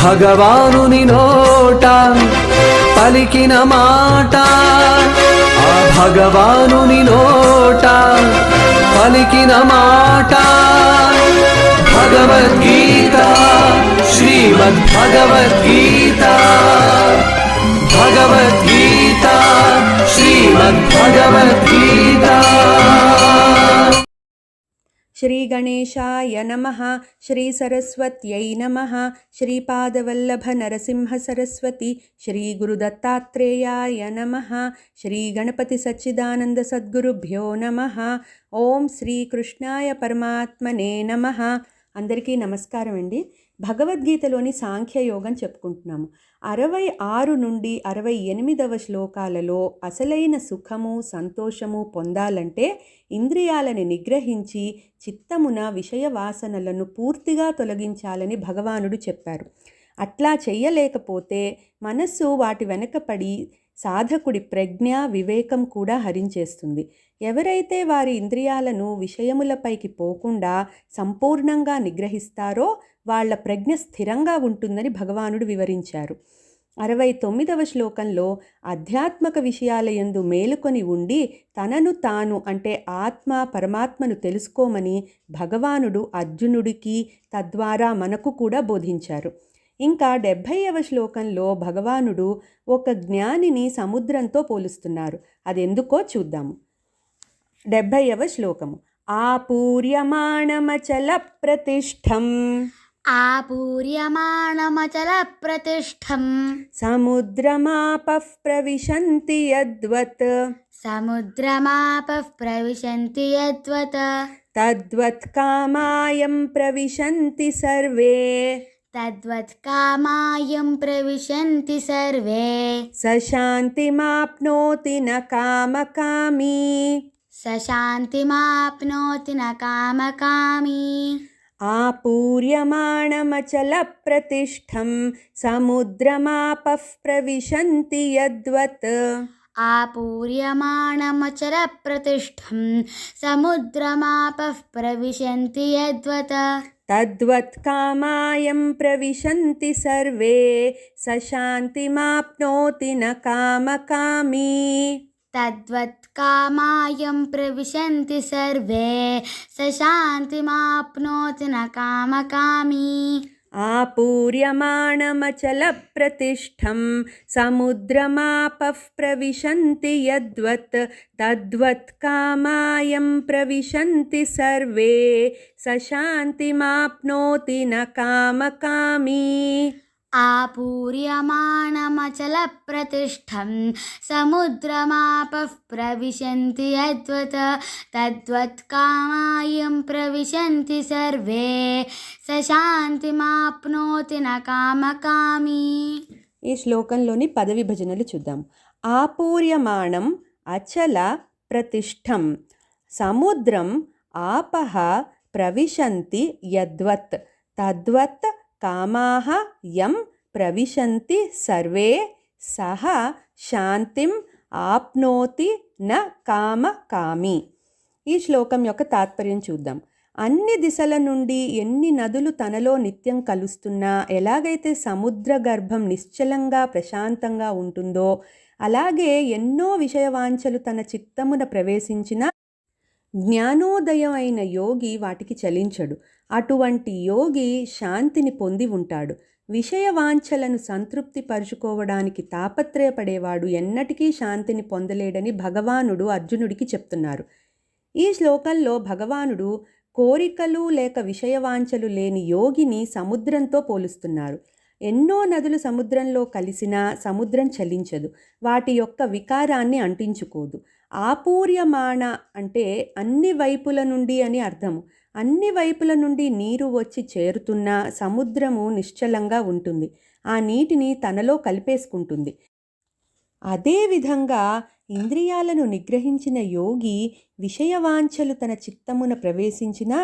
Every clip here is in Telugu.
భగవానుని నోట పలికిన మాట, ఆ భగవానుని నోట పలికిన మాట భగవద్గీత, శ్రీమద్భగవద్గీత, భగవద్గీత, శ్రీమద్భగవద్గీత. శ్రీ గణేశాయ నమః. శ్రీ సరస్వత్యై నమః. శ్రీపాదవల్లభ నరసింహ సరస్వతి. శ్రీ గురుదత్తాత్రేయాయ నమః. శ్రీ గణపతి సచ్చిదానంద సద్గురుభ్యో నమః. ఓం శ్రీ కృష్ణాయ పరమాత్మనే నమః. అందరికీ నమస్కారం అండి. భగవద్గీతలోని సాంఖ్యయోగం చెప్పుకుంటున్నాము. 66 నుండి 68వ శ్లోకాలలో అసలైన సుఖము సంతోషము పొందాలంటే ఇంద్రియాలని నిగ్రహించి చిత్తమున విషయ వాసనలను పూర్తిగా తొలగించాలని భగవానుడు చెప్పారు. అట్లా చెయ్యలేకపోతే మనస్సు వాటి వెనకపడి సాధకుడి ప్రజ్ఞ వివేకం కూడా హరించేస్తుంది. ఎవరైతే వారి ఇంద్రియాలను విషయములపైకి పోకుండా సంపూర్ణంగా నిగ్రహిస్తారో వాళ్ళ ప్రజ్ఞ స్థిరంగా ఉంటుందని భగవానుడు వివరించారు. 69వ శ్లోకంలో ఆధ్యాత్మిక విషయాలయందు మేలుకొని ఉండి తనను తాను అంటే ఆత్మ పరమాత్మను తెలుసుకోమని భగవానుడు అర్జునుడికి తద్వారా మనకు కూడా బోధించారు. ఇంకా 70వ శ్లోకంలో భగవానుడు ఒక జ్ఞానిని సముద్రంతో పోలుస్తున్నారు. అదెందుకో చూద్దాము. 70వ శ్లోకము. ఆపూర్యమాణమచల ప్రతిష్టం, ఆపూర్యమాణమచల ప్రతిష్టం, సముద్రమాపః ప్రవిశంతి యద్వత్, సముద్రమాపః ప్రవిశంతి యద్వత్, తద్వత్ కామాయం ప్రవిశంతి సర్వే, తద్వత్ కామాయం ప్రవిశంతి సర్వే, సశాంతిమాప్నోతి న కామకామీ, సశాంతిమాప్నోతి న కామకామీ. ఆపూర్యమాణమచల ప్రతిష్టం, సముద్రమాపః ప్రవిశంతి యద్వత్, ఆపూర్యమాణమచల ప్రతిష్టం, సముద్రమాపః ప్రవిశంతి యద్వత్, తద్వత్ కామాయం ప్రవిశంతి సర్వే, సశాంతిమాప్నోతి న కామకామీ. తద్వత్ కామాయం ప్రవిశంతి సర్వే, సశాంతిమాప్నోతి న కామకామీ. ఆపూర్యమాణమచల ప్రతిష్టం, సముద్రమాపః ప్రవిశంతి యద్వత్, తద్వత్ కామాయం ప్రవిశంతి సర్వే, సశాంతిమాప్నోతి న కామకామీ. ఆపూర్యమాణమచల ప్రతిష్టం, సముద్రమాపః ప్రవిశంతి యద్వత్, తద్వత్ కామాయం ప్రవిశంతి సర్వే, సశాంతిమాప్నోతి న కామకామీ. ఈ శ్లోకంలోని పద విభజనలు చూద్దాం. ఆపూర్యమాణం అచల ప్రతిష్టం, సముద్రం ఆపః ప్రవిశంతి యద్వత్, తద్వత్ కామాః యం ప్రవిశంతి సర్వే, సహ శాంతిం ఆప్నోతి న కామకామి. ఈ శ్లోకం యొక్క తాత్పర్యం చూద్దాం. అన్ని దిశల నుండి ఎన్ని నదులు తనలో నిత్యం కలుస్తున్నా, ఎలాగైతే సముద్ర గర్భం నిశ్చలంగా ప్రశాంతంగా ఉంటుందో అలాగే ఎన్నో విషయవాంఛలు తన చిత్తమున ప్రవేశించిన జ్ఞానోదయం అయిన యోగి వాటికి చలించడు. అటువంటి యోగి శాంతిని పొంది ఉంటాడు. విషయవాంఛలను సంతృప్తి పరుచుకోవడానికి తాపత్రయపడేవాడు ఎన్నటికీ శాంతిని పొందలేడని భగవానుడు అర్జునుడికి చెప్తున్నారు. ఈ శ్లోకంలో భగవానుడు కోరికలు లేక విషయవాంఛలు లేని యోగిని సముద్రంతో పోలుస్తున్నారు. ఎన్నో నదులు సముద్రంలో కలిసినా సముద్రం చలించదు, వాటి యొక్క వికారాన్ని అంటించుకోదు. ఆపూర్యమాణ అంటే అన్ని వైపుల నుండి అని అర్థము. అన్ని వైపుల నుండి నీరు వచ్చి చేరుతున్న సముద్రము నిశ్చలంగా ఉంటుంది, ఆ నీటిని తనలో కలిపేసుకుంటుంది. అదేవిధంగా ఇంద్రియాలను నిగ్రహించిన యోగి విషయవాంఛలు తన చిత్తమున ప్రవేశించినా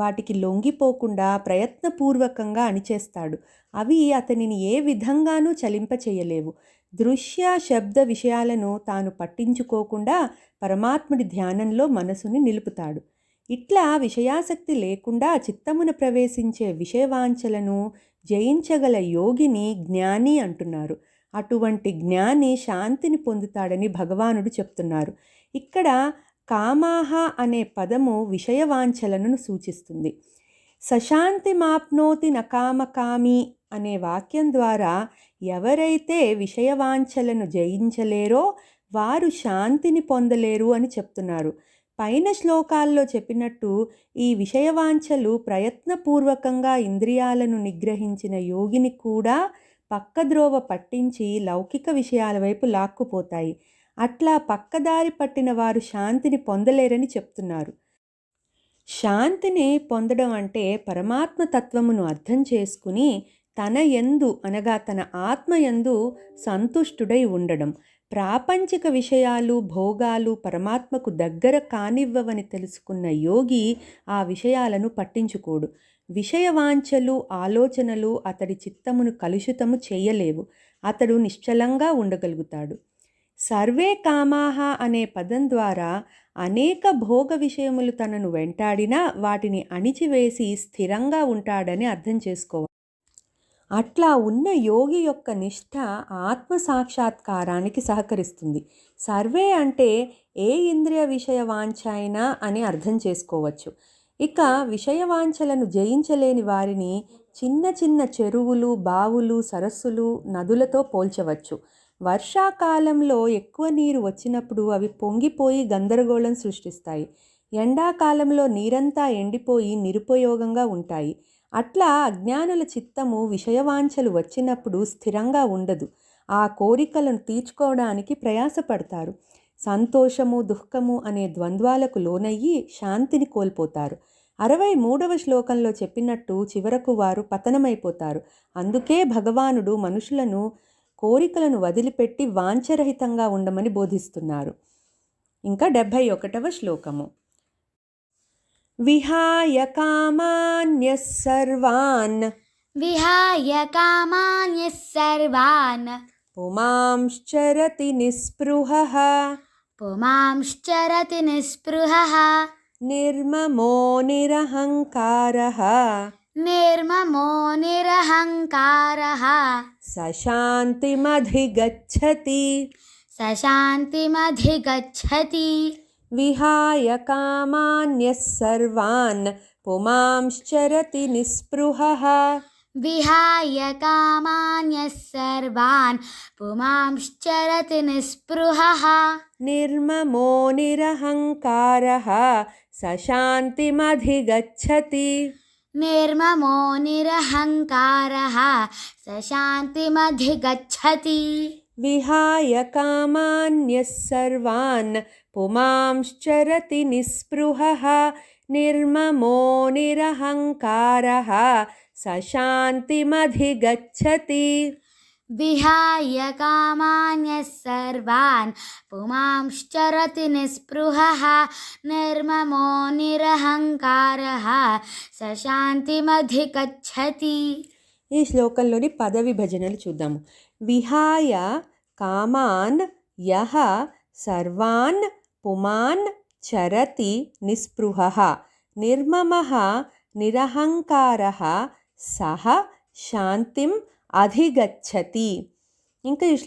వాటికి లొంగిపోకుండా ప్రయత్నపూర్వకంగా అణిచేస్తాడు. అవి అతనిని ఏ విధంగానూ చలింపచేయలేవు. దృశ్య శబ్ద విషయాలను తాను పట్టించుకోకుండా పరమాత్ముడి ధ్యానంలో మనసుని నిలుపుతాడు. ఇట్లా విషయాసక్తి లేకుండా చిత్తమున ప్రవేశించే విషయవాంఛలను జయించగల యోగిని జ్ఞాని అంటున్నారు. అటువంటి జ్ఞాని శాంతిని పొందుతాడని భగవానుడు చెప్తున్నారు. ఇక్కడ కామాహ అనే పదము విషయవాంఛలను సూచిస్తుంది. సశాంతిమాప్నోతి నకామకామి అనే వాక్యం ద్వారా ఎవరైతే విషయవాంఛలను జయించలేరో వారు శాంతిని పొందలేరు అని చెప్తున్నారు. పైన శ్లోకాల్లో చెప్పినట్టు ఈ విషయవాంఛలు ప్రయత్నపూర్వకంగా ఇంద్రియాలను నిగ్రహించిన యోగిని కూడా పక్కద్రోవ పట్టించి లౌకిక విషయాల వైపు లాక్కుపోతాయి. అట్లా పక్కదారి పట్టిన వారు శాంతిని పొందలేరని చెప్తున్నారు. శాంతిని పొందడం అంటే పరమాత్మ తత్వమును అర్థం చేసుకుని తన యందు అనగా తన ఆత్మయందు సంతుష్టుడై ఉండడం. ప్రాపంచిక విషయాలు భోగాలు పరమాత్మకు దగ్గర కానివ్వవని తెలుసుకున్న యోగి ఆ విషయాలను పట్టించుకోడు. విషయవాంఛలు ఆలోచనలు అతడి చిత్తమును కలుషితము చేయలేవు. అతడు నిశ్చలంగా ఉండగలుగుతాడు. సర్వే కామాహ అనే పదం ద్వారా అనేక భోగ విషయములు తనను వెంటాడినా వాటిని అణిచివేసి స్థిరంగా ఉంటాడని అర్థం చేసుకోవాలి. అట్లా ఉన్న యోగి యొక్క నిష్ఠ ఆత్మ సాక్షాత్కారానికి సహకరిస్తుంది. సర్వే అంటే ఏ ఇంద్రియ విషయ వాంఛ అయినా అని అర్థం చేసుకోవచ్చు. ఇక విషయవాంఛలను జయించలేని వారిని చిన్న చిన్న చెరువులు బావులు సరస్సులు నదులతో పోల్చవచ్చు. వర్షాకాలంలో ఎక్కువ నీరు వచ్చినప్పుడు అవి పొంగిపోయి గందరగోళం సృష్టిస్తాయి. ఎండాకాలంలో నీరంతా ఎండిపోయి నిరుపయోగంగా ఉంటాయి. అట్లా అజ్ఞానుల చిత్తము విషయవాంఛలు వచ్చినప్పుడు స్థిరంగా ఉండదు. ఆ కోరికలను తీర్చుకోవడానికి ప్రయాసపడతారు. సంతోషము దుఃఖము అనే ద్వంద్వాలకు లోనయ్యి శాంతిని కోల్పోతారు. 63వ శ్లోకంలో చెప్పినట్టు చివరకు వారు పతనమైపోతారు. అందుకే భగవానుడు మనుషులను కోరికలను వదిలిపెట్టి వాంఛరహితంగా ఉండమని బోధిస్తున్నారు. ఇంకా 71వ శ్లోకము. విహాయ కామాన్యః సర్వాన్ పుమాంశ్చరతి నిస్పృహః నిర్మమో నిరహంకారః సశాంతిమధిగచ్చతి విహాయ కామాన్యః సర్వాన్ పుమాంశ్చరతి నిస్పృహః నిర్మమో నిరహంకారః సశాంతిమధిగచ్చతి విహాయ కామాన్యః సర్వాన్ పుమాంశ్చరతి నిస్పృహః నిర్మమో నిరహంకారః సశాంతిమధిగచ్చతి విహాయ కామాన్యః సర్వాన్ పుమాంశ్చరతి నిస్పృహః నిర్మమో నిరహంకారః సశాంతిమధిగచ్చతి. ఈ శ్లోకంలోని పద విభజనలు చూద్దాము. విహాయ కామాన్ యః సర్వాన్ పుమాన్ చరతి నిస్పృహః నిర్మమః నిరహంకారః సహ శాంతిం అధిగచ్చతి. ఇంకా ఈ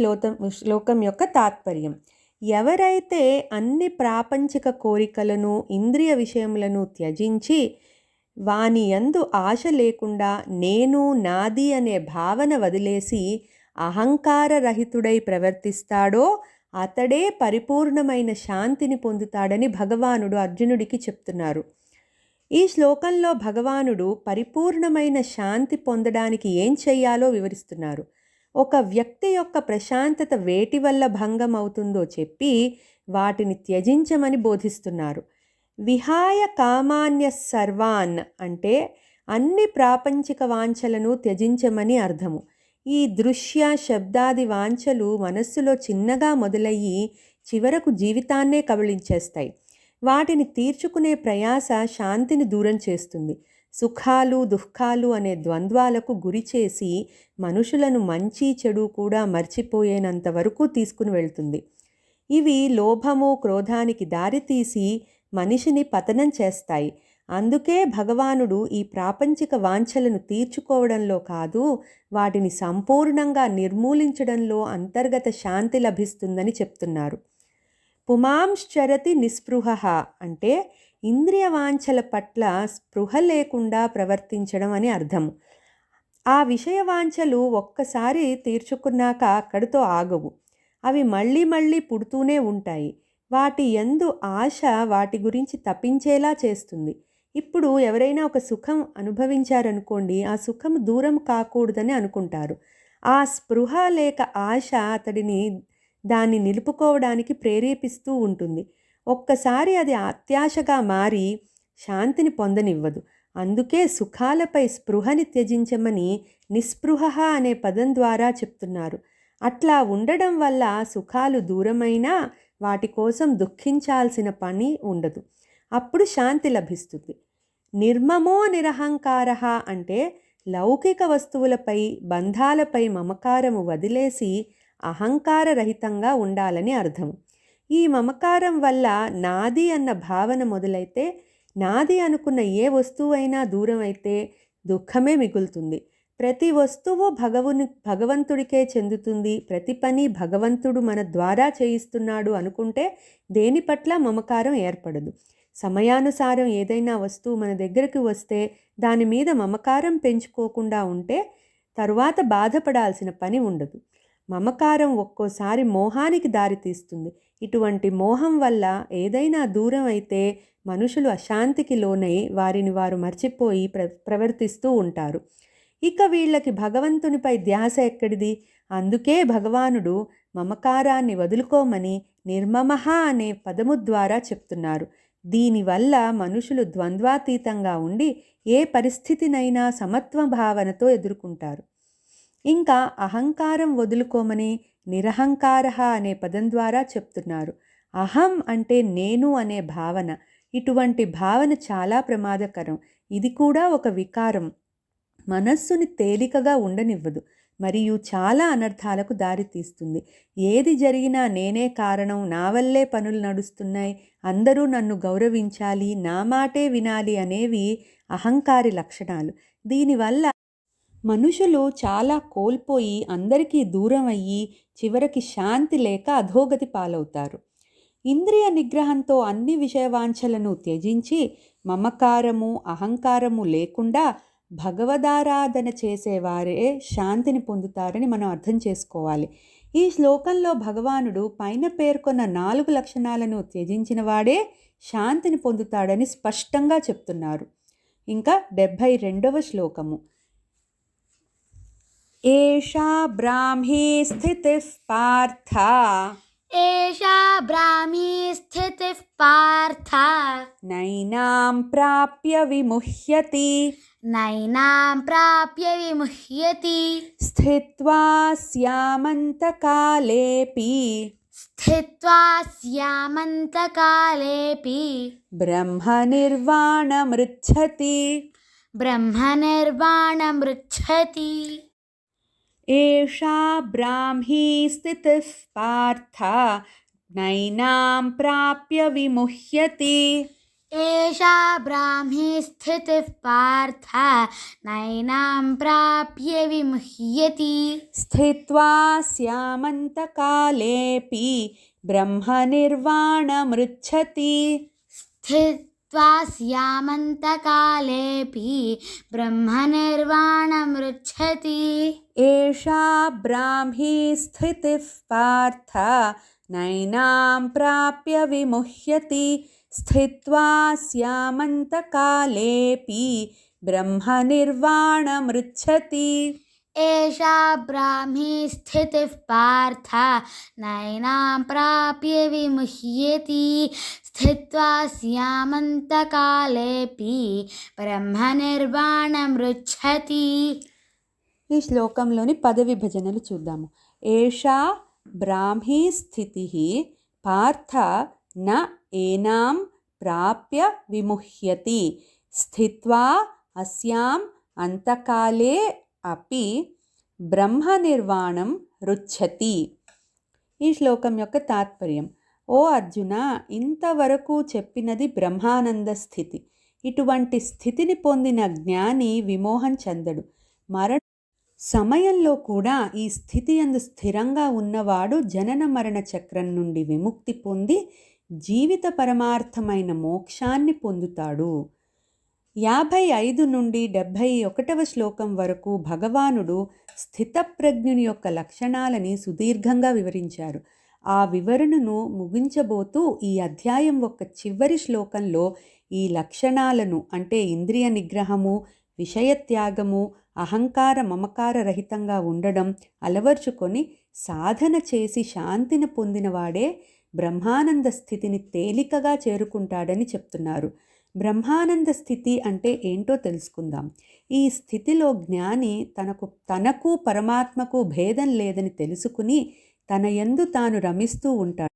శ్లోకం యొక్క తాత్పర్యం. ఎవరైతే అన్ని ప్రాపంచిక కోరికలను ఇంద్రియ విషయములను త్యజించి వాని యందు ఆశ లేకుండా నేను నాది అనే భావన వదిలేసి అహంకార రహితుడై ప్రవర్తిస్తాడో అతడే పరిపూర్ణమైన శాంతిని పొందుతాడని భగవానుడు అర్జునుడికి చెప్తున్నారు. ఈ శ్లోకంలో భగవానుడు పరిపూర్ణమైన శాంతి పొందడానికి ఏం చెయ్యాలో వివరిస్తున్నారు. ఒక వ్యక్తి యొక్క ప్రశాంతత వేటి వల్ల భంగం అవుతుందో చెప్పి వాటిని త్యజించమని బోధిస్తున్నారు. విహాయ కామాన్య సర్వాన్ అంటే అన్ని ప్రాపంచిక వాంఛలను త్యజించమని అర్థము. ఈ దృశ్య శబ్దాది వాంఛలు మనస్సులో చిన్నగా మొదలయ్యి చివరకు జీవితాన్నే కబళించేస్తాయి. వాటిని తీర్చుకునే ప్రయాస శాంతిని దూరం చేస్తుంది. సుఖాలు దుఃఖాలు అనే ద్వంద్వాలకు గురి చేసి మనుషులను మంచి చెడు కూడా మర్చిపోయేనంత వరకు తీసుకుని వెళ్తుంది. ఇవి లోభము క్రోధానికి దారితీసి మనిషిని పతనం చేస్తాయి. అందుకే భగవానుడు ఈ ప్రాపంచిక వాంఛలను తీర్చుకోవడంలో కాదు, వాటిని సంపూర్ణంగా నిర్మూలించడంలో అంతర్గత శాంతి లభిస్తుందని చెప్తున్నారు. పుమాంశ్చరతి నిస్పృహ అంటే ఇంద్రియ వాంఛల పట్ల స్పృహ లేకుండా ప్రవర్తించడం అని అర్థము. ఆ విషయ వాంఛలు ఒక్కసారి తీర్చుకున్నాక అక్కడితో ఆగవు. అవి మళ్ళీ మళ్ళీ పుడుతూనే ఉంటాయి. వాటి యందు ఆశ వాటి గురించి తపించేలా చేస్తుంది. ఇప్పుడు ఎవరైనా ఒక సుఖం అనుభవించారనుకోండి, ఆ సుఖం దూరం కాకూడదని అనుకుంటారు. ఆ స్పృహ లేక ఆశ అతడిని దాన్ని నిలుపుకోవడానికి ప్రేరేపిస్తూ ఉంటుంది. ఒక్కసారి అది అత్యాశగా మారి శాంతిని పొందనివ్వదు. అందుకే సుఖాలపై స్పృహని త్యజించమని నిస్పృహ అనే పదం ద్వారా చెప్తున్నారు. అట్లా ఉండడం వల్ల సుఖాలు దూరమైనా వాటి కోసం దుఃఖించాల్సిన పని ఉండదు. అప్పుడు శాంతి లభిస్తుంది. నిర్మమో నిరహంకార అంటే లౌకిక వస్తువులపై బంధాలపై మమకారము వదిలేసి అహంకార రహితంగా ఉండాలని అర్థం. ఈ మమకారం వల్ల నాది అన్న భావన మొదలైతే, నాది అనుకున్న ఏ వస్తువు అయినా దూరం అయితే దుఃఖమే మిగులుతుంది. ప్రతి వస్తువు భగవంతుడికే చెందుతుంది, ప్రతి పని భగవంతుడు మన ద్వారా చేయిస్తున్నాడు అనుకుంటే దేని పట్ల మమకారం ఏర్పడదు. సమయానుసారం ఏదైనా వస్తువు మన దగ్గరకు వస్తే దాని మీద మమకారం పెంచుకోకుండా ఉంటే తరువాత బాధపడాల్సిన పని ఉండదు. మమకారం ఒక్కోసారి మోహానికి దారితీస్తుంది. ఇటువంటి మోహం వల్ల ఏదైనా దూరం అయితే మనుషులు అశాంతికి లోనై వారిని వారు మర్చిపోయి ప్రవర్తిస్తూ ఉంటారు. ఇక వీళ్ళకి భగవంతునిపై ధ్యాస ఎక్కడిది? అందుకే భగవానుడు మమకారాన్ని వదులుకోమని నిర్మమః అనే పదము ద్వారా చెప్తున్నారు. దీనివల్ల మనుషులు ద్వంద్వాతీతంగా ఉండి ఏ పరిస్థితినైనా సమత్వ భావనతో ఎదుర్కొంటారు. ఇంకా అహంకారం వదులుకోమని నిరహంకార అనే పదం ద్వారా చెప్తున్నారు. అహం అంటే నేను అనే భావన. ఇటువంటి భావన చాలా ప్రమాదకరం. ఇది కూడా ఒక వికారం. మనస్సుని తేలికగా ఉండనివ్వదు మరియు చాలా అనర్థాలకు దారితీస్తుంది. ఏది జరిగినా నేనే కారణం, నా వల్లే పనులు నడుస్తున్నాయి, అందరూ నన్ను గౌరవించాలి, నా మాటే వినాలి అనేవి అహంకారి లక్షణాలు. దీనివల్ల మనుషులు చాలా కోల్పోయి అందరికీ దూరం అయ్యి చివరికి శాంతి లేక అధోగతి పాలవుతారు. ఇంద్రియ నిగ్రహంతో అన్ని విషయవాంఛలను త్యజించి మమకారము అహంకారము లేకుండా భగవదారాధన చేసేవారే శాంతిని పొందుతారని మనం అర్థం చేసుకోవాలి. ఈ శ్లోకంలో భగవానుడు పైన పేర్కొన్న 4 లక్షణాలను త్యజించిన వాడే శాంతిని పొందుతాడని స్పష్టంగా చెప్తున్నారు. ఇంకా 72వ శ్లోకము. ఏషా బ్రాహ్మీ స్థితిః పార్థ एषा ब्राह्मी स्थितिः पार्थ నైనాం ప్రాప్య విముహ్యతి नैनां प्राप्य विमुह्यति స్థిత్వా స్యామంతకాలేపి स्थित्वा स्यामन्तकालेऽपि బ్రహ్మనిర్వాణమృచ్ఛతి. ब्रह्मनिर्वाणमृच्छति ఏషా బ్రాహ్మీ స్థితిః పార్థ నైనాం ప్రాప్య విముహ్యతి. एषा ब्राह्मी स्थितिः पार्थ नैनां प्राप्य विमुह्यति స్థిత్వా స్యామంతకాలేపి బ్రహ్మనిర్వాణమృచ్ఛతి. स्थित्वा स्यामन्तकालेऽपि ब्रह्मनिर्वाणमृच्छति ఏషా బ్రాహ్మీ స్థితిః పార్థ నైనాం ప్రాప్య విముహ్యతి. స్థిత్వా స్యామంతకాలేపి బ్రహ్మనిర్వాణమృచ్ఛతి. एषा ब्राह्मी स्थितिः पार्थ नैनां प्राप्य विमुह्यति स्थित्वा स्यामन्तकालेऽपि ब्रह्मनिर्वाणमृच्छति. ఈ శ్లోకంలోని పద విభజనలు చూద్దాము. ఏషా బ్రాహ్మీ స్థితిః పార్థ న ఏనాం ప్రాప్య విముహ్యతి. స్థిత్వా అస్యాం అంతకాలే అపి బ్రహ్మనిర్వాణం రుచ్ఛతి. ఈ శ్లోకం యొక్క తాత్పర్యం. ఓ అర్జున, ఇంతవరకు చెప్పినది బ్రహ్మానంద స్థితి. ఇటువంటి స్థితిని పొందిన జ్ఞాని విమోహం చెందడు. మరణ సమయంలో కూడా ఈ స్థితి యందు స్థిరంగా ఉన్నవాడు జనన మరణ చక్రం నుండి విముక్తి పొంది జీవిత పరమార్థమైన మోక్షాన్ని పొందుతాడు. 55 నుండి 71వ శ్లోకం వరకు భగవానుడు స్థితప్రజ్ఞుని యొక్క లక్షణాలని సుదీర్ఘంగా వివరించారు. ఆ వివరణను ముగించబోతూ ఈ అధ్యాయం యొక్క చివరి శ్లోకంలో ఈ లక్షణాలను అంటే ఇంద్రియ నిగ్రహము, విషయత్యాగము, అహంకార మమకార రహితంగా ఉండడం అలవర్చుకొని సాధన చేసి శాంతిని పొందినవాడే బ్రహ్మానంద స్థితిని తేలికగా చేరుకుంటాడని చెప్తున్నారు. బ్రహ్మానంద స్థితి అంటే ఏంటో తెలుసుకుందాం. ఈ స్థితిలో జ్ఞాని తనకు పరమాత్మకు భేదం లేదని తెలుసుకుని తన యందు తాను రమిస్తూ ఉంటాడు.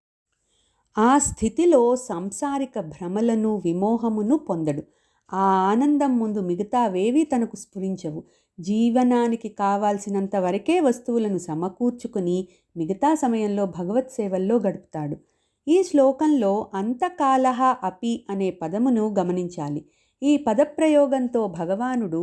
ఆ స్థితిలో సంసారిక భ్రమలను విమోహమును పొందడు. ఆ ఆనందం ముందు మిగతావేవీ తనకు స్ఫురించవు. జీవనానికి కావాల్సినంత వరకే వస్తువులను సమకూర్చుకుని మిగతా సమయంలో భగవత్ సేవల్లో గడుపుతాడు. ఈ శ్లోకంలో అంతకాలహ అపి అనే పదమును గమనించాలి. ఈ పదప్రయోగంతో భగవానుడు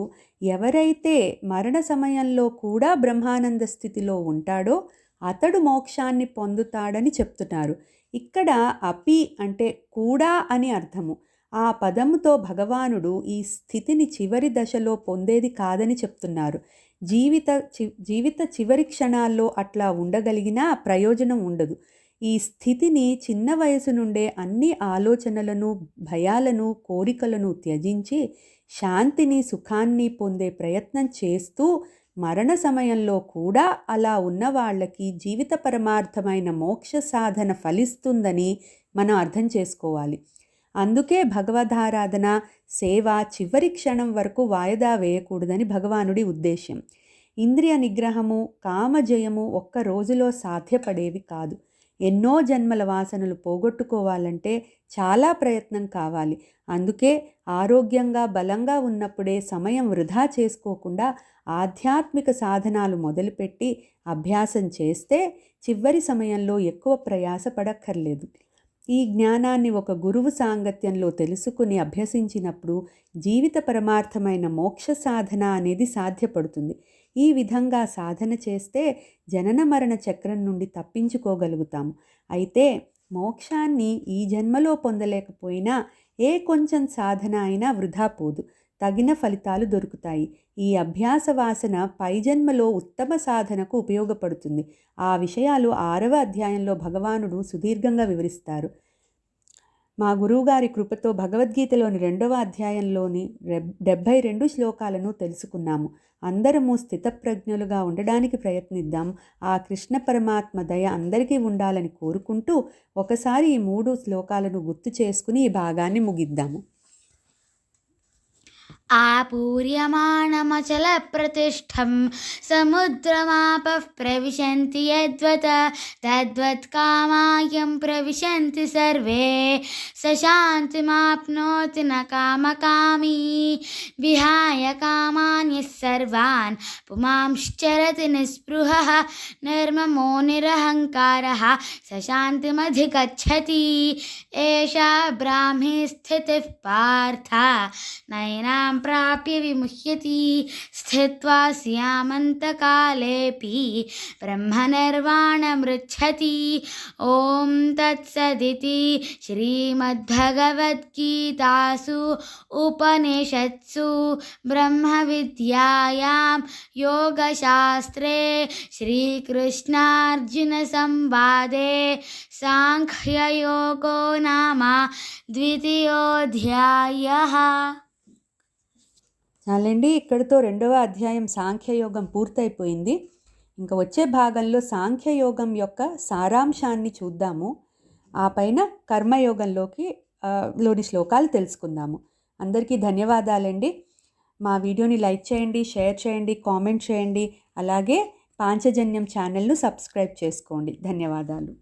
ఎవరైతే మరణ సమయంలో కూడా బ్రహ్మానంద స్థితిలో ఉంటాడో అతడు మోక్షాన్ని పొందుతాడని చెప్తున్నారు. ఇక్కడ అపి అంటే కూడా అని అర్థము. ఆ పదముతో భగవానుడు ఈ స్థితిని చివరి దశలో పొందేది కాదని చెప్తున్నారు. జీవిత చివరి క్షణాల్లో అట్లా ఉండగలిగినా ప్రయోజనం ఉండదు. ఈ స్థితిని చిన్న వయసు నుండే అన్ని ఆలోచనలను, భయాలను, కోరికలను త్యజించి శాంతిని, సుఖాన్ని పొందే ప్రయత్నం చేస్తూ మరణ సమయంలో కూడా అలా ఉన్న వాళ్ళకి జీవిత పరమార్థమైన మోక్ష సాధన ఫలిస్తుందని మనం అర్థం చేసుకోవాలి. అందుకే భగవదారాధన, సేవ చివరి క్షణం వరకు వాయిదా వేయకూడదని భగవానుడి ఉద్దేశ్యం. ఇంద్రియ నిగ్రహము, కామజయము ఒక్క రోజులో సాధ్యపడేవి కాదు. ఎన్నో జన్మల వాసనలు పోగొట్టుకోవాలంటే చాలా ప్రయత్నం కావాలి. అందుకే ఆరోగ్యంగా బలంగా ఉన్నప్పుడే సమయం వృధా చేసుకోకుండా ఆధ్యాత్మిక సాధనాలు మొదలుపెట్టి అభ్యాసం చేస్తే చివరి సమయంలో ఎక్కువ ప్రయాస పడక్కర్లేదు. ఈ జ్ఞానాన్ని ఒక గురువు సాంగత్యంలో తెలుసుకుని అభ్యసించినప్పుడు జీవిత పరమార్థమైన మోక్ష సాధన అనేది సాధ్యపడుతుంది. ఈ విధంగా సాధన చేస్తే జనన మరణ చక్రం నుండి తప్పించుకోగలుగుతాము. అయితే మోక్షాన్ని ఈ జన్మలో పొందలేకపోయినా ఏ కొంచెం సాధన అయినా వృధా పోదు, తగిన ఫలితాలు దొరుకుతాయి. ఈ అభ్యాస వాసన పై జన్మలో ఉత్తమ సాధనకు ఉపయోగపడుతుంది. ఆ విషయాలు 6వ అధ్యాయంలో భగవానుడు సుదీర్ఘంగా వివరిస్తారు. మా గురువుగారి కృపతో భగవద్గీతలోని 2వ అధ్యాయంలోని 72 శ్లోకాలను తెలుసుకున్నాము. అందరము స్థితప్రజ్ఞులుగా ఉండడానికి ప్రయత్నిద్దాం. ఆ కృష్ణ పరమాత్మ దయ అందరికీ ఉండాలని కోరుకుంటూ ఒకసారి ఈ 3 శ్లోకాలను గుర్తు చేసుకుని ఈ భాగాన్ని ముగిద్దాము. आपूर्यमाणमचलप्रतिष्ठं समुद्रमापः प्रविशन्ति यद्वत् तद्वत् कामायं प्रविशन्ति सर्वे स शान्तिमाप्नोति न कामकामी विहाय कामान्यः सर्वान् पुमांश्चरति निःस्पृहः निर्ममो निरहङ्कारः स शान्तिमधिगच्छति एषा ब्राह्मी स्थितिः पार्थ नैनां प्राप्य विमुह्यति स्थित्वा स्यामन्तकालेऽपि ब्रह्मनिर्वाणमृच्छति। ॐ तत्सदिति श्रीमद्भगवद्गीतासु उपनिषत्सु ब्रह्मविद्यायां योगशास्त्रे श्रीकृष्णार्जुनसंवादे साङ्ख्ययोगो नाम द्वितीयोऽध्यायः। చాలండి, ఇక్కడితో 2వ అధ్యాయం సాంఖ్యయోగం పూర్తయిపోయింది. ఇంకా వచ్చే భాగంలో సాంఖ్యయోగం యొక్క సారాంశాన్ని చూద్దాము. ఆ పైన కర్మయోగంలోని శ్లోకాలు తెలుసుకుందాము. అందరికీ ధన్యవాదాలండి. మా వీడియోని లైక్ చేయండి, షేర్ చేయండి, కామెంట్ చేయండి. అలాగే పాంచజన్యం ఛానల్ను సబ్స్క్రైబ్ చేసుకోండి. ధన్యవాదాలు.